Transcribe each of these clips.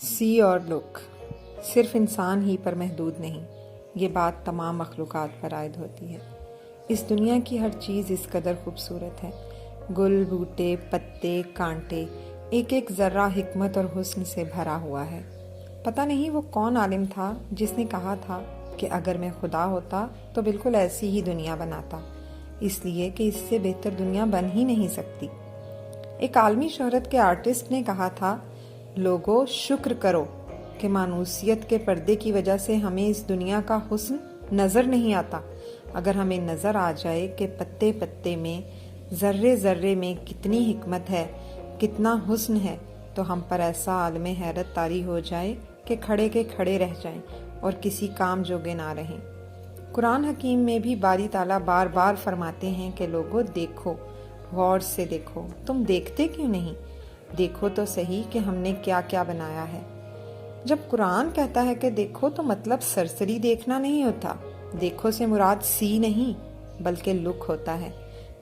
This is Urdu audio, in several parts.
سی اور لک صرف انسان ہی پر محدود نہیں، یہ بات تمام مخلوقات پر عائد ہوتی ہے۔ اس دنیا کی ہر چیز اس قدر خوبصورت ہے، گل، بوٹے، پتے، کانٹے، ایک ایک ذرہ حکمت اور حسن سے بھرا ہوا ہے۔ پتہ نہیں وہ کون عالم تھا جس نے کہا تھا کہ اگر میں خدا ہوتا تو بالکل ایسی ہی دنیا بناتا، اس لیے کہ اس سے بہتر دنیا بن ہی نہیں سکتی۔ ایک عالمی شہرت کے آرٹسٹ نے کہا تھا، لوگو شکر کرو کہ مانوسیت کے پردے کی وجہ سے ہمیں اس دنیا کا حسن نظر نہیں آتا۔ اگر ہمیں نظر آ جائے کہ پتے پتے میں، ذرے ذرے میں کتنی حکمت ہے، کتنا حسن ہے، تو ہم پر ایسا عالم حیرت طاری ہو جائے کہ کھڑے کے کھڑے رہ جائیں اور کسی کام جوگے نہ رہیں۔ قرآن حکیم میں بھی باری تعالیٰ بار بار فرماتے ہیں کہ لوگو دیکھو، غور سے دیکھو، تم دیکھتے کیوں نہیں؟ دیکھو تو صحیح کہ ہم نے کیا کیا بنایا ہے۔ جب قرآن کہتا ہے کہ دیکھو تو مطلب سرسری دیکھنا نہیں ہوتا، دیکھو سے مراد سی نہیں بلکہ لک ہوتا ہے،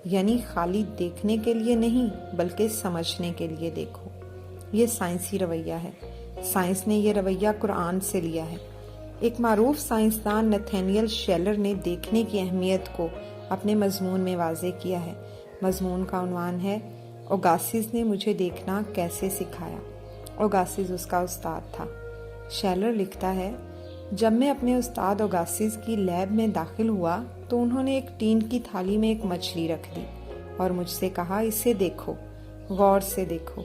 یعنی خالی دیکھنے کے لیے نہیں بلکہ سمجھنے کے لیے دیکھو۔ یہ سائنسی رویہ ہے، سائنس نے یہ رویہ قرآن سے لیا ہے۔ ایک معروف سائنسدان نتھینیل شیلر نے دیکھنے کی اہمیت کو اپنے مضمون میں واضح کیا ہے۔ مضمون کا عنوان ہے اوگاسز نے مجھے دیکھنا کیسے سکھایا۔ اوگاسز اس کا استاد تھا۔ شیلر لکھتا ہے، جب میں اپنے استاد اوگاسز کی لیب میں داخل ہوا تو انہوں نے ایک ٹین کی تھالی میں ایک مچھلی رکھ دی اور مجھ سے کہا، اسے دیکھو، غور سے دیکھو،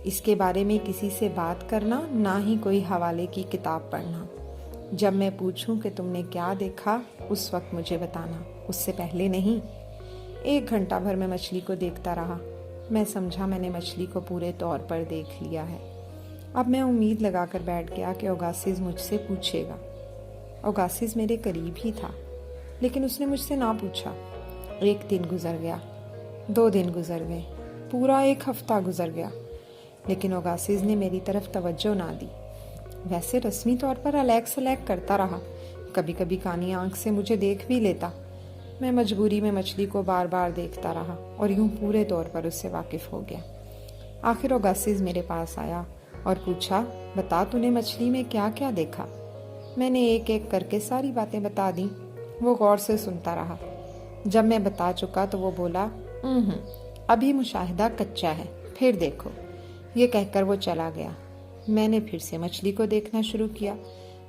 اس کے بارے میں کسی سے بات کرنا، نہ ہی کوئی حوالے کی کتاب پڑھنا۔ جب میں پوچھوں کہ تم نے کیا دیکھا اس وقت مجھے بتانا، اس سے پہلے نہیں۔ 1 گھنٹہ بھر میں مچھلی کو دیکھتا رہا۔ میں سمجھا میں نے مچھلی کو پورے طور پر دیکھ لیا ہے۔ اب میں امید لگا کر بیٹھ گیا کہ اوگاسز مجھ سے پوچھے گا۔ اوگاسز میرے قریب ہی تھا لیکن اس نے مجھ سے نہ پوچھا۔ 1 دن گزر گیا، 2 دن گزر گئے، پورا 1 ہفتہ گزر گیا، لیکن اوگاسز نے میری طرف توجہ نہ دی۔ ویسے رسمی طور پر الیک سلیک کرتا رہا، کبھی کبھی کانی آنکھ سے مجھے دیکھ بھی لیتا۔ میں مجبوری میں مچھلی کو بار بار دیکھتا رہا اور یوں پورے طور پر اس سے واقف ہو گیا۔ آخر اوگاسز میرے پاس آیا اور پوچھا، بتا تو نے مچھلی میں کیا کیا دیکھا؟ میں نے ایک ایک کر کے ساری باتیں بتا دیں۔ وہ غور سے سنتا رہا۔ جب میں بتا چکا تو وہ بولا، ابھی مشاہدہ کچا ہے، پھر دیکھو۔ یہ کہہ کر وہ چلا گیا۔ میں نے پھر سے مچھلی کو دیکھنا شروع کیا۔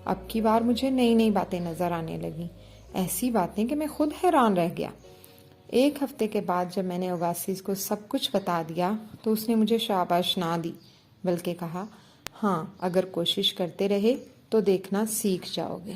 اب کی بار مجھے نئی نئی باتیں نظر آنے لگیں، ایسی باتیں کہ میں خود حیران رہ گیا۔ 1 ہفتے کے بعد جب میں نے اوگاسز کو سب کچھ بتا دیا تو اس نے مجھے شاباش نہ دی بلکہ کہا، ہاں اگر کوشش کرتے رہے تو دیکھنا سیکھ جاؤ گے۔